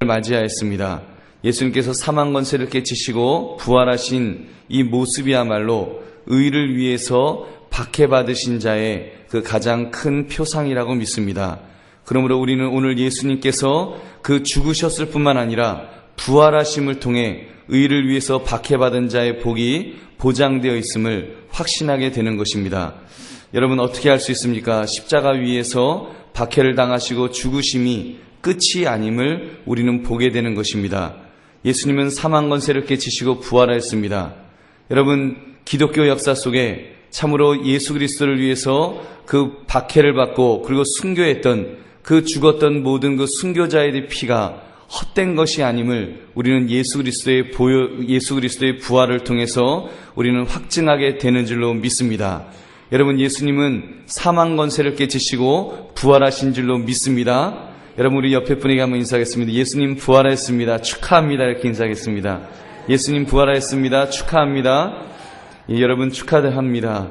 맞이하였습니다. 예수님께서 사망 권세를 깨치시고 부활하신 이 모습이야말로 의를 위해서 박해받으신 자의 그 가장 큰 표상이라고 믿습니다. 그러므로 우리는 오늘 예수님께서 그 죽으셨을 뿐만 아니라 부활하심을 통해 의를 위해서 박해받은 자의 복이 보장되어 있음을 확신하게 되는 것입니다. 여러분, 어떻게 할 수 있습니까? 십자가 위에서 박해를 당하시고 죽으심이 끝이 아님을 우리는 보게 되는 것입니다. 예수님은 사망 권세를 깨치시고 부활하였습니다. 여러분, 기독교 역사 속에 참으로 예수 그리스도를 위해서 그 박해를 받고 그리고 순교했던 그 죽었던 모든 그 순교자의 피가 헛된 것이 아님을 우리는 예수 그리스도의 부활을 통해서 우리는 확증하게 되는 줄로 믿습니다. 여러분, 예수님은 사망 권세를 깨치시고 부활하신 줄로 믿습니다. 여러분, 우리 옆에 분에게 한번 인사하겠습니다. 예수님 부활하였습니다. 축하합니다. 이렇게 인사하겠습니다. 예수님 부활하였습니다. 축하합니다. 예, 여러분 축하합니다.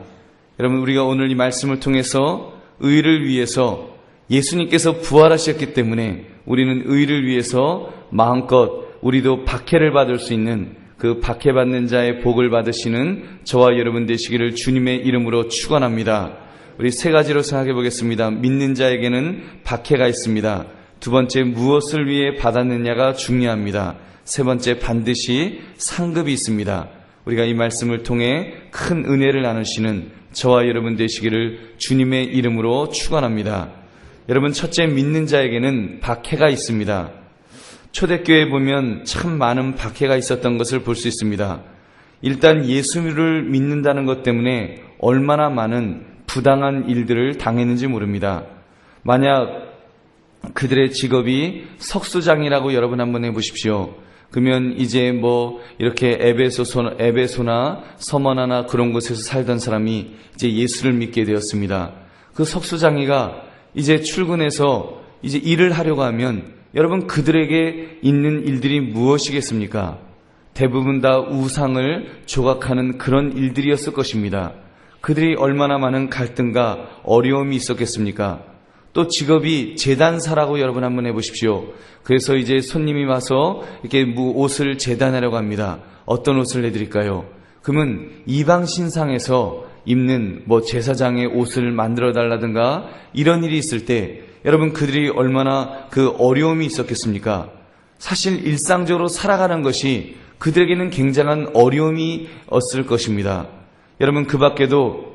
여러분, 우리가 오늘 이 말씀을 통해서 의를 위해서 예수님께서 부활하셨기 때문에 우리는 의를 위해서 마음껏 우리도 박해를 받을 수 있는 그 박해받는 자의 복을 받으시는 저와 여러분 되시기를 주님의 이름으로 축원합니다. 우리 세 가지로 생각해 보겠습니다. 믿는 자에게는 박해가 있습니다. 두 번째, 무엇을 위해 받았느냐가 중요합니다. 세 번째, 반드시 상급이 있습니다. 우리가 이 말씀을 통해 큰 은혜를 나누시는 저와 여러분 되시기를 주님의 이름으로 축원합니다. 여러분, 첫째, 믿는 자에게는 박해가 있습니다. 초대교회에 보면 참 많은 박해가 있었던 것을 볼 수 있습니다. 일단 예수를 믿는다는 것 때문에 얼마나 많은 부당한 일들을 당했는지 모릅니다. 만약 그들의 직업이 석수장이라고 여러분 한번 해보십시오. 그러면 이제 이렇게 에베소나 서머나나 그런 곳에서 살던 사람이 이제 예수를 믿게 되었습니다. 그 석수장이가 이제 출근해서 이제 일을 하려고 하면 여러분, 그들에게 있는 일들이 무엇이겠습니까? 대부분 다 우상을 조각하는 그런 일들이었을 것입니다. 그들이 얼마나 많은 갈등과 어려움이 있었겠습니까? 또 직업이 제단사라고 여러분 한번 해보십시오. 그래서 이제 손님이 와서 이렇게 옷을 제단하려고 합니다. 어떤 옷을 내드릴까요? 그러면 이방 신상에서 입는 제사장의 옷을 만들어 달라든가 이런 일이 있을 때 여러분, 그들이 얼마나 그 어려움이 있었겠습니까? 사실 일상적으로 살아가는 것이 그들에게는 굉장한 어려움이었을 것입니다. 여러분, 그 밖에도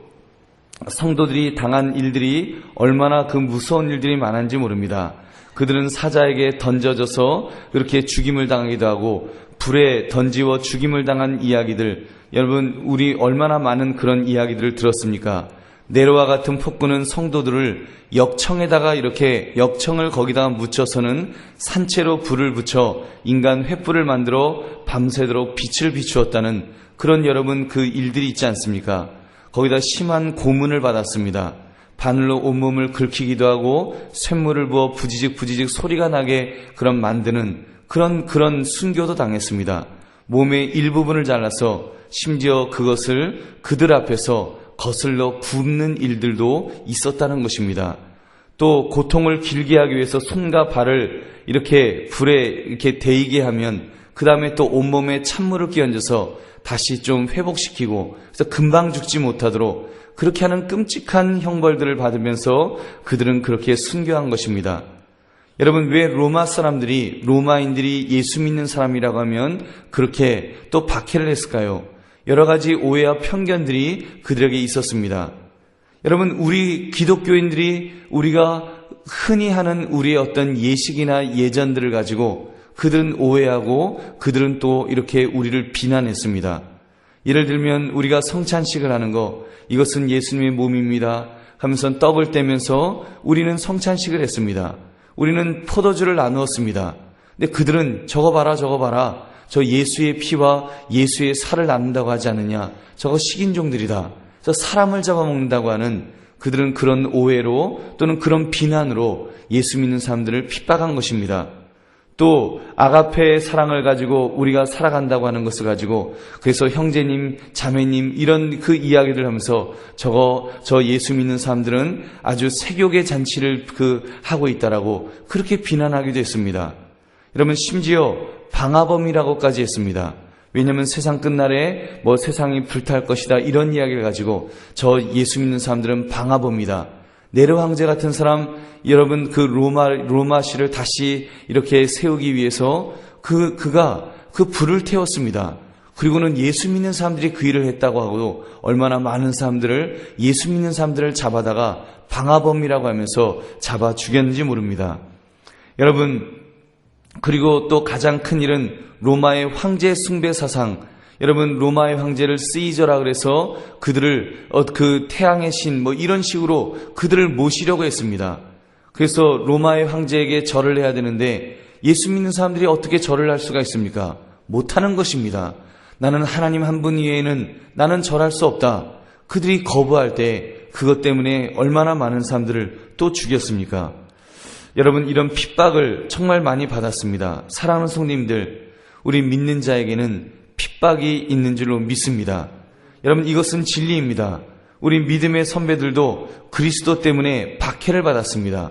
성도들이 당한 일들이 얼마나 그 무서운 일들이 많은지 모릅니다. 그들은 사자에게 던져져서 그렇게 죽임을 당하기도 하고 불에 던지워 죽임을 당한 이야기들, 여러분, 우리 얼마나 많은 그런 이야기들을 들었습니까? 네로와 같은 폭군은 성도들을 역청에다가 이렇게 역청을 거기다가 묻혀서는 산채로 불을 붙여 인간 횃불을 만들어 밤새도록 빛을 비추었다는 그런 여러분 그 일들이 있지 않습니까? 거기다 심한 고문을 받았습니다. 바늘로 온몸을 긁히기도 하고 쇳물을 부어 부지직 소리가 나게 만드는 그런 순교도 당했습니다. 몸의 일부분을 잘라서 심지어 그것을 그들 앞에서 거슬러 굽는 일들도 있었다는 것입니다. 또 고통을 길게 하기 위해서 손과 발을 이렇게 불에 이렇게 데이게 하면 그 다음에 또 온몸에 찬물을 끼얹어서 다시 좀 회복시키고 그래서 금방 죽지 못하도록 그렇게 하는 끔찍한 형벌들을 받으면서 그들은 그렇게 순교한 것입니다. 여러분, 왜 로마인들이 예수 믿는 사람이라고 하면 그렇게 또 박해를 했을까요? 여러 가지 오해와 편견들이 그들에게 있었습니다. 여러분, 우리 기독교인들이 우리가 흔히 하는 우리의 어떤 예식이나 예전들을 가지고 그들은 오해하고 그들은 또 이렇게 우리를 비난했습니다. 예를 들면 우리가 성찬식을 하는 거, 이것은 예수님의 몸입니다 하면서 떡을 떼면서 우리는 성찬식을 했습니다. 우리는 포도주를 나누었습니다. 근데 그들은 저거 봐라 저 예수의 피와 예수의 살을 나눈다고 하지 않느냐, 저거 식인종들이다, 저 사람을 잡아먹는다고 하는 그들은 그런 오해로 또는 그런 비난으로 예수 믿는 사람들을 핍박한 것입니다. 또 아가페의 사랑을 가지고 우리가 살아간다고 하는 것을 가지고 그래서 형제님, 자매님 이런 그 이야기를 하면서 저 예수 믿는 사람들은 아주 세욕의 잔치를 하고 있다라고 그렇게 비난하기도 했습니다. 여러분 심지어 방화범이라고까지 했습니다. 왜냐하면 세상 끝날에 세상이 불탈 것이다 이런 이야기를 가지고 저 예수 믿는 사람들은 방화범이다. 네로 황제 같은 사람, 여러분 그 로마시를 다시 이렇게 세우기 위해서 그가 그 불을 태웠습니다. 그리고는 예수 믿는 사람들이 그 일을 했다고 하고 얼마나 많은 사람들을, 예수 믿는 사람들을 잡아다가 방화범이라고 하면서 잡아 죽였는지 모릅니다. 여러분, 그리고 또 가장 큰 일은 로마의 황제 숭배 사상. 여러분, 로마의 황제를 시저라 그래서 그들을 그 태양의 신 이런 식으로 그들을 모시려고 했습니다. 그래서 로마의 황제에게 절을 해야 되는데 예수 믿는 사람들이 어떻게 절을 할 수가 있습니까? 못하는 것입니다. 나는 하나님 한 분 이외에는 나는 절할 수 없다. 그들이 거부할 때 그것 때문에 얼마나 많은 사람들을 또 죽였습니까? 여러분, 이런 핍박을 정말 많이 받았습니다. 사랑하는 성도님들, 우리 믿는 자에게는 핍박이 있는 줄로 믿습니다. 여러분, 이것은 진리입니다. 우리 믿음의 선배들도 그리스도 때문에 박해를 받았습니다.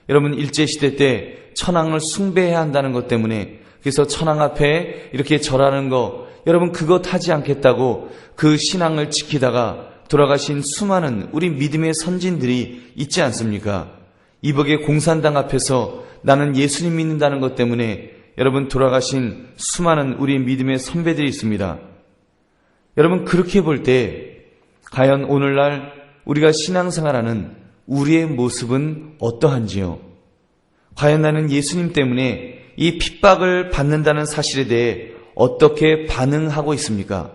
여러분, 일제시대 때 천황을 숭배해야 한다는 것 때문에, 그래서 천황 앞에 이렇게 절하는 거, 여러분 그것 하지 않겠다고 그 신앙을 지키다가 돌아가신 수많은 우리 믿음의 선진들이 있지 않습니까? 이복의 공산당 앞에서 나는 예수님 믿는다는 것 때문에 여러분 돌아가신 수많은 우리 믿음의 선배들이 있습니다. 여러분, 그렇게 볼 때 과연 오늘날 우리가 신앙생활하는 우리의 모습은 어떠한지요? 과연 나는 예수님 때문에 이 핍박을 받는다는 사실에 대해 어떻게 반응하고 있습니까?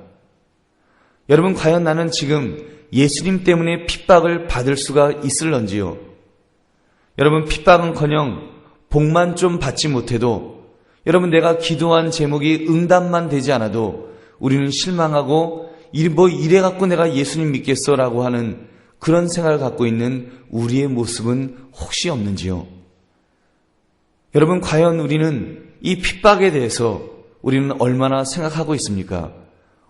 여러분, 과연 나는 지금 예수님 때문에 핍박을 받을 수가 있을런지요? 여러분, 핍박은커녕 복만 좀 받지 못해도, 여러분 내가 기도한 제목이 응답만 되지 않아도 우리는 실망하고 이래 갖고 내가 예수님 믿겠어라고 하는 그런 생각을 갖고 있는 우리의 모습은 혹시 없는지요? 여러분, 과연 우리는 이 핍박에 대해서 우리는 얼마나 생각하고 있습니까?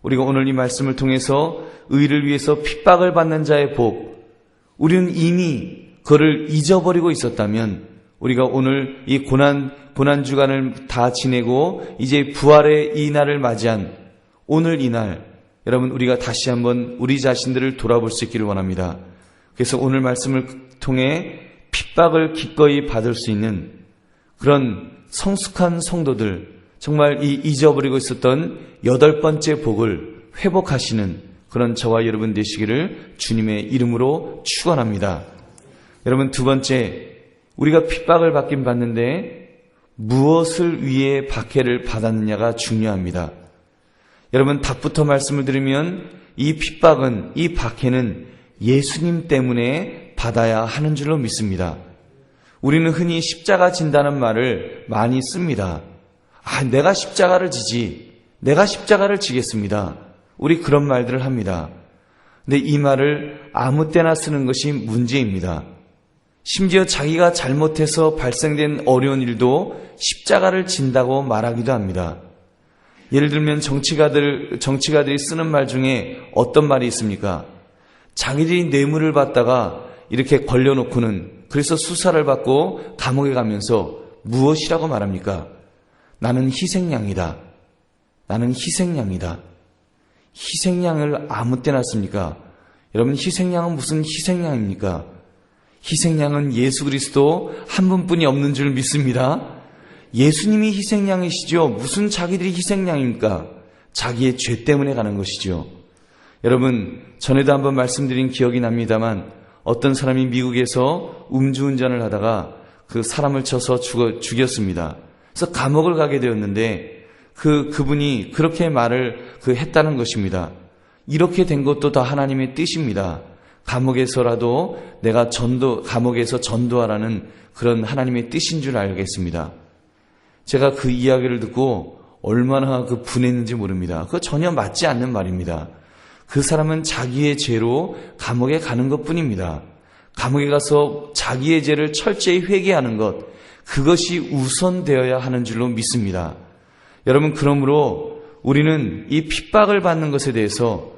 우리가 오늘 이 말씀을 통해서 의를 위해서 핍박을 받는 자의 복, 우리는 이미 그를 잊어버리고 있었다면 우리가 오늘 이 고난주간을 다 지내고 이제 부활의 이 날을 맞이한 오늘 이 날, 여러분 우리가 다시 한번 우리 자신들을 돌아볼 수 있기를 원합니다. 그래서 오늘 말씀을 통해 핍박을 기꺼이 받을 수 있는 그런 성숙한 성도들, 정말 이 잊어버리고 있었던 8번째 복을 회복하시는 그런 저와 여러분 되시기를 주님의 이름으로 축원합니다. 여러분, 두 번째, 우리가 핍박을 받긴 받는데 무엇을 위해 박해를 받았느냐가 중요합니다. 여러분, 답부터 말씀을 드리면 이 핍박은, 이 박해는 예수님 때문에 받아야 하는 줄로 믿습니다. 우리는 흔히 십자가 진다는 말을 많이 씁니다. 내가 십자가를 지지, 내가 십자가를 지겠습니다. 우리 그런 말들을 합니다. 근데 이 말을 아무 때나 쓰는 것이 문제입니다. 심지어 자기가 잘못해서 발생된 어려운 일도 십자가를 진다고 말하기도 합니다. 예를 들면 정치가들이 쓰는 말 중에 어떤 말이 있습니까? 자기들이 뇌물을 받다가 이렇게 걸려놓고는 그래서 수사를 받고 감옥에 가면서 무엇이라고 말합니까? 나는 희생양이다. 나는 희생양이다. 희생양을 아무 때나 씁니까? 여러분, 희생양은 무슨 희생양입니까? 희생양은 예수 그리스도 한 분뿐이 없는 줄 믿습니다. 예수님이 희생양이시죠. 무슨 자기들이 희생양입니까? 자기의 죄 때문에 가는 것이죠. 여러분, 전에도 한번 말씀드린 기억이 납니다만 어떤 사람이 미국에서 음주운전을 하다가 그 사람을 쳐서 죽였습니다. 그래서 감옥을 가게 되었는데 그분이 그렇게 말을 했다는 것입니다. 이렇게 된 것도 다 하나님의 뜻입니다. 감옥에서라도 내가 감옥에서 전도하라는 그런 하나님의 뜻인 줄 알겠습니다. 제가 그 이야기를 듣고 얼마나 분했는지 모릅니다. 그거 전혀 맞지 않는 말입니다. 그 사람은 자기의 죄로 감옥에 가는 것 뿐입니다. 감옥에 가서 자기의 죄를 철저히 회개하는 것, 그것이 우선되어야 하는 줄로 믿습니다. 여러분, 그러므로 우리는 이 핍박을 받는 것에 대해서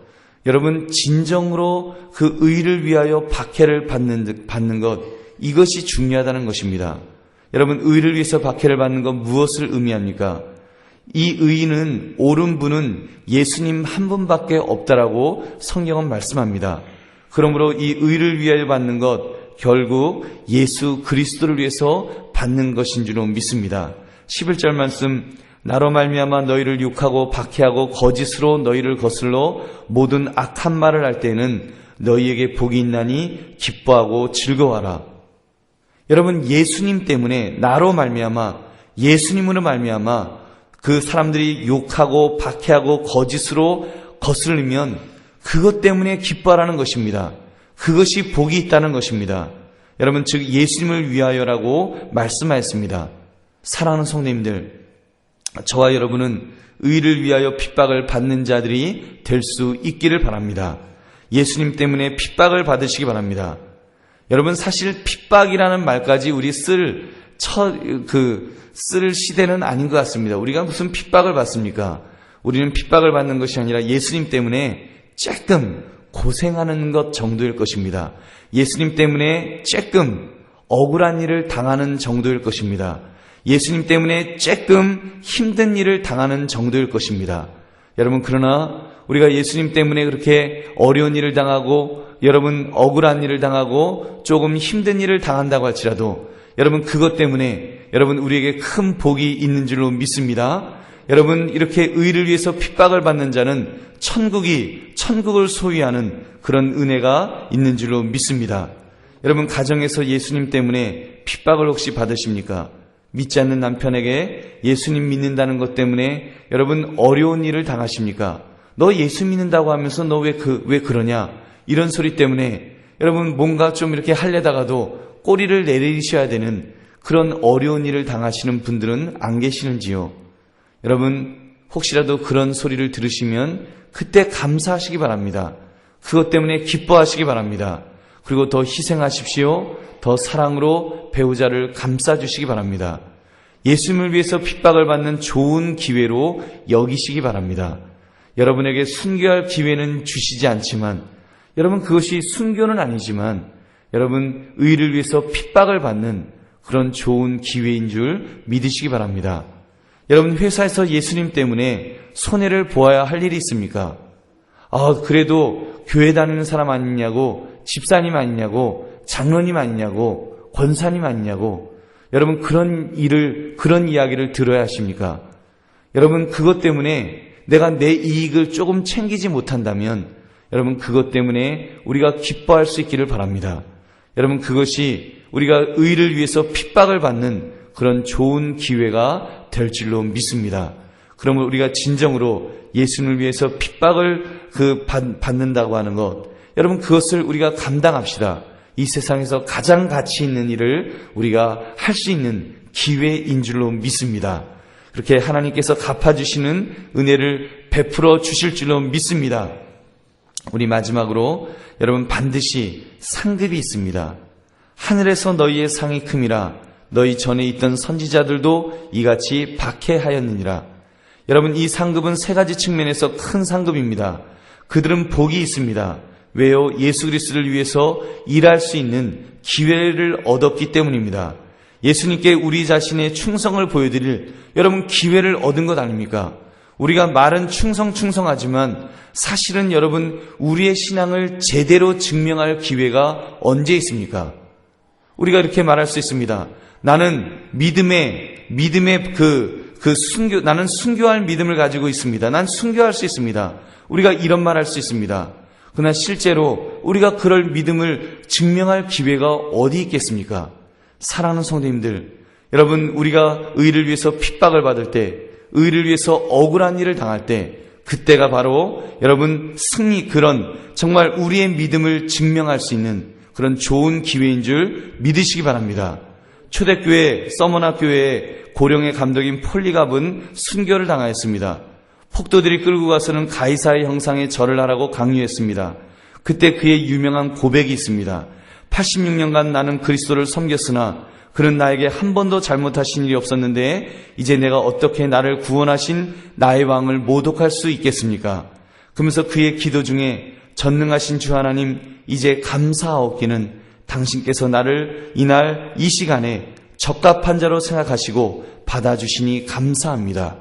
여러분 진정으로 그 의를 위하여 박해를 받는 것, 이것이 중요하다는 것입니다. 여러분, 의를 위해서 박해를 받는 건 무엇을 의미합니까? 이 의인은, 옳은 분은 예수님 한 분밖에 없다라고 성경은 말씀합니다. 그러므로 이 의를 위하여 받는 것, 결국 예수 그리스도를 위해서 받는 것인 줄로 믿습니다. 11절 말씀, 나로 말미암아 너희를 욕하고 박해하고 거짓으로 너희를 거슬러 모든 악한 말을 할 때에는 너희에게 복이 있나니 기뻐하고 즐거워하라. 여러분, 예수님 때문에, 나로 말미암아, 예수님으로 말미암아 그 사람들이 욕하고 박해하고 거짓으로 거슬리면 그것 때문에 기뻐하라는 것입니다. 그것이 복이 있다는 것입니다. 여러분, 즉 예수님을 위하여라고 말씀하였습니다. 사랑하는 성도님들, 저와 여러분은 의를 위하여 핍박을 받는 자들이 될 수 있기를 바랍니다. 예수님 때문에 핍박을 받으시기 바랍니다. 여러분, 사실 핍박이라는 말까지 우리 쓸 시대는 아닌 것 같습니다. 우리가 무슨 핍박을 받습니까? 우리는 핍박을 받는 것이 아니라 예수님 때문에 조금 고생하는 것 정도일 것입니다. 예수님 때문에 조금 억울한 일을 당하는 정도일 것입니다. 예수님 때문에 조금 힘든 일을 당하는 정도일 것입니다. 여러분, 그러나 우리가 예수님 때문에 그렇게 어려운 일을 당하고, 여러분 억울한 일을 당하고 조금 힘든 일을 당한다고 할지라도, 여러분 그것 때문에 여러분 우리에게 큰 복이 있는 줄로 믿습니다. 여러분, 이렇게 의를 위해서 핍박을 받는 자는 천국을 소유하는 그런 은혜가 있는 줄로 믿습니다. 여러분, 가정에서 예수님 때문에 핍박을 혹시 받으십니까? 믿지 않는 남편에게 예수님 믿는다는 것 때문에 여러분 어려운 일을 당하십니까? 너 예수 믿는다고 하면서 너 왜 그러냐? 이런 소리 때문에 여러분 뭔가 좀 이렇게 하려다가도 꼬리를 내리셔야 되는 그런 어려운 일을 당하시는 분들은 안 계시는지요? 여러분, 혹시라도 그런 소리를 들으시면 그때 감사하시기 바랍니다. 그것 때문에 기뻐하시기 바랍니다. 그리고 더 희생하십시오. 더 사랑으로 배우자를 감싸주시기 바랍니다. 예수님을 위해서 핍박을 받는 좋은 기회로 여기시기 바랍니다. 여러분에게 순교할 기회는 주시지 않지만, 여러분 그것이 순교는 아니지만 여러분 의를 위해서 핍박을 받는 그런 좋은 기회인 줄 믿으시기 바랍니다. 여러분, 회사에서 예수님 때문에 손해를 보아야 할 일이 있습니까? 그래도 교회 다니는 사람 아니냐고, 집사님 아니냐고, 장로님 아니냐고, 권사님 아니냐고, 여러분 그런 이야기를 들어야 하십니까? 여러분, 그것 때문에 내가 내 이익을 조금 챙기지 못한다면 여러분 그것 때문에 우리가 기뻐할 수 있기를 바랍니다. 여러분, 그것이 우리가 의를 위해서 핍박을 받는 그런 좋은 기회가 될 줄로 믿습니다. 그러면 우리가 진정으로 예수님을 위해서 핍박을 받는다고 하는 것, 여러분 그것을 우리가 감당합시다. 이 세상에서 가장 가치 있는 일을 우리가 할 수 있는 기회인 줄로 믿습니다. 그렇게 하나님께서 갚아주시는 은혜를 베풀어 주실 줄로 믿습니다. 우리 마지막으로 여러분, 반드시 상급이 있습니다. 하늘에서 너희의 상이 큼이라 너희 전에 있던 선지자들도 이같이 박해하였느니라. 여러분, 이 상급은 세 가지 측면에서 큰 상급입니다. 그들은 복이 있습니다. 왜요? 예수 그리스도를 위해서 일할 수 있는 기회를 얻었기 때문입니다. 예수님께 우리 자신의 충성을 보여드릴 여러분 기회를 얻은 것 아닙니까? 우리가 말은 충성하지만 사실은 여러분 우리의 신앙을 제대로 증명할 기회가 언제 있습니까? 우리가 이렇게 말할 수 있습니다. 나는 믿음의 나는 순교할 믿음을 가지고 있습니다. 난 순교할 수 있습니다. 우리가 이런 말 할 수 있습니다. 그러나 실제로 우리가 그럴 믿음을 증명할 기회가 어디 있겠습니까? 사랑하는 성도님들, 여러분, 우리가 의를 위해서 핍박을 받을 때, 의를 위해서 억울한 일을 당할 때, 그때가 바로 여러분 그런 정말 우리의 믿음을 증명할 수 있는 그런 좋은 기회인 줄 믿으시기 바랍니다. 초대교회 서머나교회의 고령의 감독인 폴리갑은 순교를 당하였습니다. 폭도들이 끌고 가서는 가이사의 형상에 절을 하라고 강요했습니다. 그때 그의 유명한 고백이 있습니다. 86년간 나는 그리스도를 섬겼으나 그는 나에게 한 번도 잘못하신 일이 없었는데 이제 내가 어떻게 나를 구원하신 나의 왕을 모독할 수 있겠습니까? 그러면서 그의 기도 중에 전능하신 주 하나님, 이제 감사하옵기는 당신께서 나를 이 시간에 적합한 자로 생각하시고 받아주시니 감사합니다.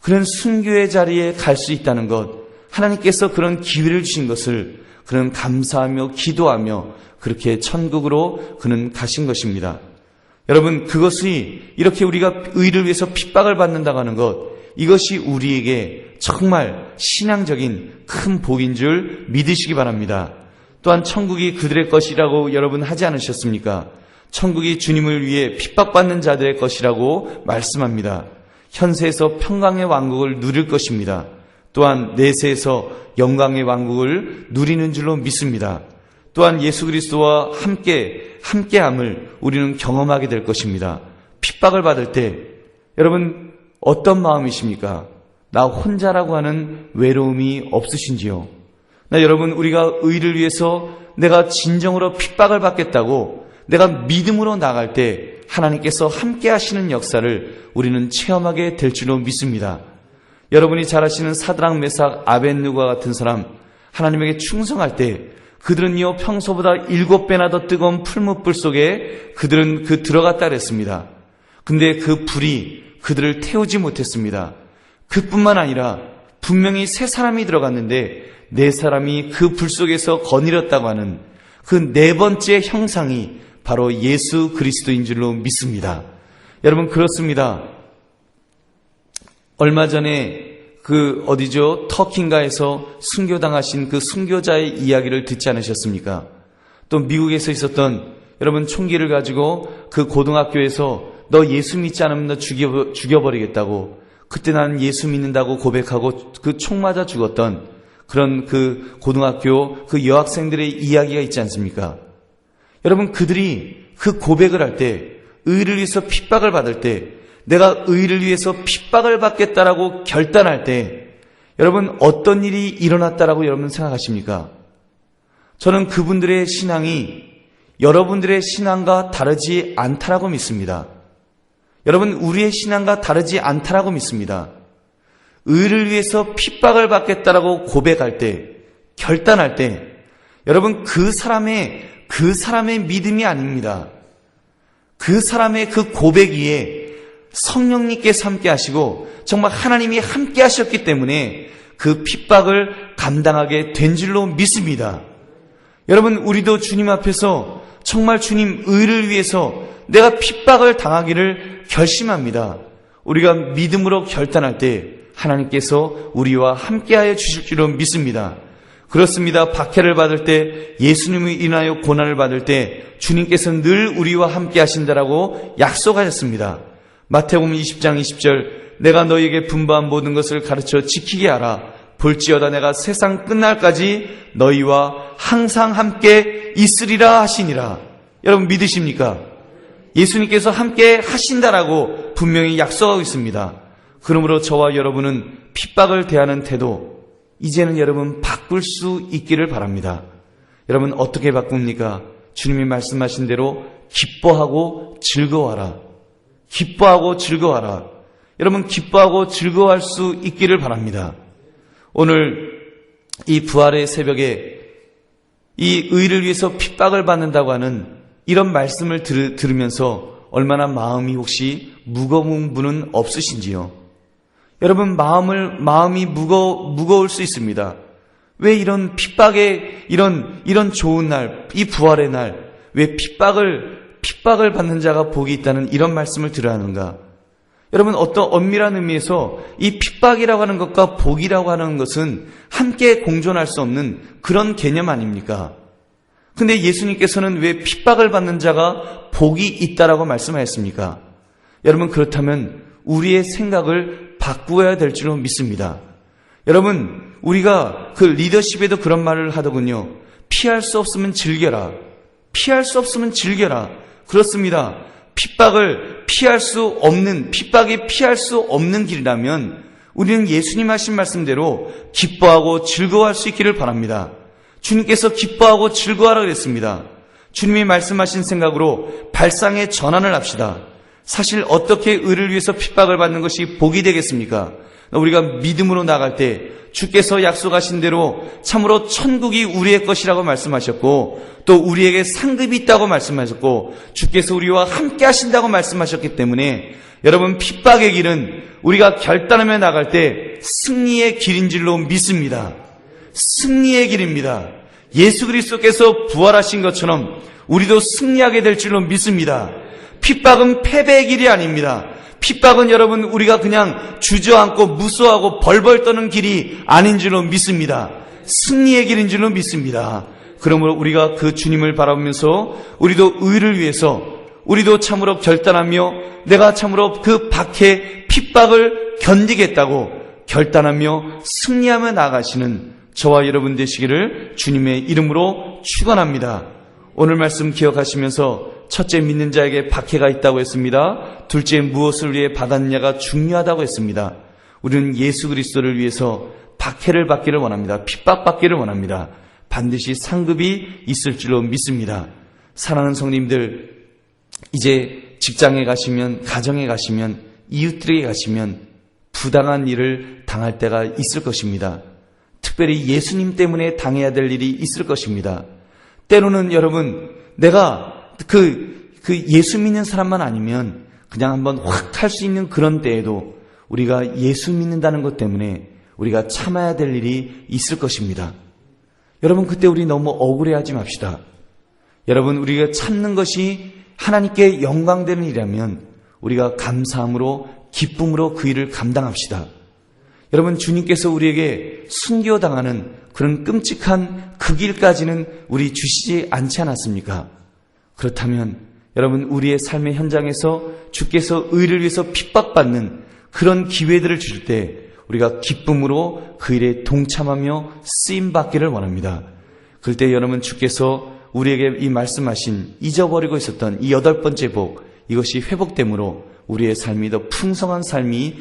그런 순교의 자리에 갈 수 있다는 것, 하나님께서 그런 기회를 주신 것을 그는 감사하며 기도하며 그렇게 천국으로 그는 가신 것입니다. 여러분, 그것이 이렇게 우리가 의를 위해서 핍박을 받는다고 하는 것, 이것이 우리에게 정말 신앙적인 큰 복인 줄 믿으시기 바랍니다. 또한 천국이 그들의 것이라고 여러분 하지 않으셨습니까? 천국이 주님을 위해 핍박받는 자들의 것이라고 말씀합니다. 현세에서 평강의 왕국을 누릴 것입니다. 또한 내세에서 영광의 왕국을 누리는 줄로 믿습니다. 또한 예수 그리스도와 함께함을 우리는 경험하게 될 것입니다. 핍박을 받을 때 여러분 어떤 마음이십니까? 나 혼자라고 하는 외로움이 없으신지요? 여러분, 우리가 의를 위해서 내가 진정으로 핍박을 받겠다고 내가 믿음으로 나갈 때 하나님께서 함께 하시는 역사를 우리는 체험하게 될 줄로 믿습니다. 여러분이 잘 아시는 사드락, 메삭, 아벳느고와 같은 사람, 하나님에게 충성할 때 그들은요 평소보다 7배나 더 뜨거운 풀무불 속에 그들은 들어갔다 그랬습니다. 근데 그 불이 그들을 태우지 못했습니다. 그뿐만 아니라 분명히 3사람이 들어갔는데 4사람이 그 불 속에서 거닐었다고 하는 그 4번째 형상이 바로 예수 그리스도인 줄로 믿습니다. 여러분, 그렇습니다. 얼마 전에 터키인가에서 순교당하신 그 순교자의 이야기를 듣지 않으셨습니까? 또 미국에서 있었던 여러분 총기를 가지고 그 고등학교에서 너 예수 믿지 않으면 너 죽여버리겠다고, 그때 나는 예수 믿는다고 고백하고 그 총 맞아 죽었던 그런 그 고등학교 그 여학생들의 이야기가 있지 않습니까? 여러분, 그들이 그 고백을 할 때, 의를 위해서 핍박을 받을 때, 내가 의를 위해서 핍박을 받겠다라고 결단할 때 여러분 어떤 일이 일어났다라고 여러분 생각하십니까? 저는 그분들의 신앙이 여러분들의 신앙과 다르지 않다라고 믿습니다. 여러분, 우리의 신앙과 다르지 않다라고 믿습니다. 의를 위해서 핍박을 받겠다라고 고백할 때, 결단할 때 여러분 그 사람의 믿음이 아닙니다. 그 사람의 그 고백 위에 성령님께서 함께 하시고 정말 하나님이 함께 하셨기 때문에 그 핍박을 감당하게 된 줄로 믿습니다. 여러분, 우리도 주님 앞에서 정말 주님 의를 위해서 내가 핍박을 당하기를 결심합니다. 우리가 믿음으로 결단할 때 하나님께서 우리와 함께하여 주실 줄로 믿습니다. 그렇습니다. 박해를 받을 때, 예수님이 인하여 고난을 받을 때 주님께서 늘 우리와 함께 하신다라고 약속하셨습니다. 마태복음 20장 20절, 내가 너희에게 분부한 모든 것을 가르쳐 지키게 하라. 볼지어다 내가 세상 끝날까지 너희와 항상 함께 있으리라 하시니라. 여러분 믿으십니까? 예수님께서 함께 하신다라고 분명히 약속하고 있습니다. 그러므로 저와 여러분은 핍박을 대하는 태도, 이제는 여러분 바꿀 수 있기를 바랍니다. 여러분 어떻게 바꿉니까? 주님이 말씀하신 대로 기뻐하고 즐거워하라. 기뻐하고 즐거워하라. 여러분 기뻐하고 즐거워할 수 있기를 바랍니다. 오늘 이 부활의 새벽에 이 의를 위해서 핍박을 받는다고 하는 이런 말씀을 들으면서 얼마나 마음이 혹시 무거운 분은 없으신지요? 여러분 마음이 무거울 수 있습니다. 왜 이런 핍박의 이런 좋은 날, 이 부활의 날, 왜 핍박을 받는 자가 복이 있다는 이런 말씀을 들어야 하는가? 여러분 어떤 엄밀한 의미에서 이 핍박이라고 하는 것과 복이라고 하는 것은 함께 공존할 수 없는 그런 개념 아닙니까? 근데 예수님께서는 왜 핍박을 받는 자가 복이 있다라고 말씀하셨습니까? 여러분 그렇다면 우리의 생각을 바꾸어야 될 줄로 믿습니다. 여러분 우리가 그 리더십에도 그런 말을 하더군요. 피할 수 없으면 즐겨라. 피할 수 없으면 즐겨라. 그렇습니다. 핍박이 피할 수 없는 길이라면 우리는 예수님 하신 말씀대로 기뻐하고 즐거워할 수 있기를 바랍니다. 주님께서 기뻐하고 즐거워하라 그랬습니다. 주님이 말씀하신 생각으로 발상의 전환을 합시다. 사실 어떻게 의를 위해서 핍박을 받는 것이 복이 되겠습니까? 우리가 믿음으로 나갈 때 주께서 약속하신 대로 참으로 천국이 우리의 것이라고 말씀하셨고 또 우리에게 상급이 있다고 말씀하셨고 주께서 우리와 함께 하신다고 말씀하셨기 때문에 여러분 핍박의 길은 우리가 결단하며 나갈 때 승리의 길인 줄로 믿습니다. 승리의 길입니다. 예수 그리스도께서 부활하신 것처럼 우리도 승리하게 될 줄로 믿습니다. 핍박은 패배의 길이 아닙니다. 핍박은 여러분 우리가 그냥 주저앉고 무서워하고 벌벌 떠는 길이 아닌 줄로 믿습니다. 승리의 길인 줄로 믿습니다. 그러므로 우리가 그 주님을 바라보면서 우리도 의를 위해서 우리도 참으로 결단하며 내가 참으로 그 박해 핍박을 견디겠다고 결단하며 승리하며 나아가시는 저와 여러분 되시기를 주님의 이름으로 축원합니다. 오늘 말씀 기억하시면서 첫째 믿는 자에게 박해가 있다고 했습니다. 둘째 무엇을 위해 받았느냐가 중요하다고 했습니다. 우리는 예수 그리스도를 위해서 박해를 받기를 원합니다. 핍박받기를 원합니다. 반드시 상급이 있을 줄로 믿습니다. 사랑하는 성님들, 이제 직장에 가시면, 가정에 가시면, 이웃들에게 가시면 부당한 일을 당할 때가 있을 것입니다. 특별히 예수님 때문에 당해야 될 일이 있을 것입니다. 때로는 여러분 내가 그 예수 믿는 사람만 아니면 그냥 한번 확 할 수 있는 그런 때에도 우리가 예수 믿는다는 것 때문에 우리가 참아야 될 일이 있을 것입니다. 여러분 그때 우리 너무 억울해하지 맙시다. 여러분 우리가 참는 것이 하나님께 영광되는 일이라면 우리가 감사함으로 기쁨으로 그 일을 감당합시다. 여러분 주님께서 우리에게 순교당하는 그런 끔찍한 그 길까지는 우리 주시지 않지 않았습니까? 그렇다면 여러분 우리의 삶의 현장에서 주께서 의를 위해서 핍박받는 그런 기회들을 주실 때 우리가 기쁨으로 그 일에 동참하며 쓰임받기를 원합니다. 그럴 때 여러분 주께서 우리에게 이 말씀하신 잊어버리고 있었던 이 8번째 복, 이것이 회복됨으로 우리의 삶이 더 풍성한 삶이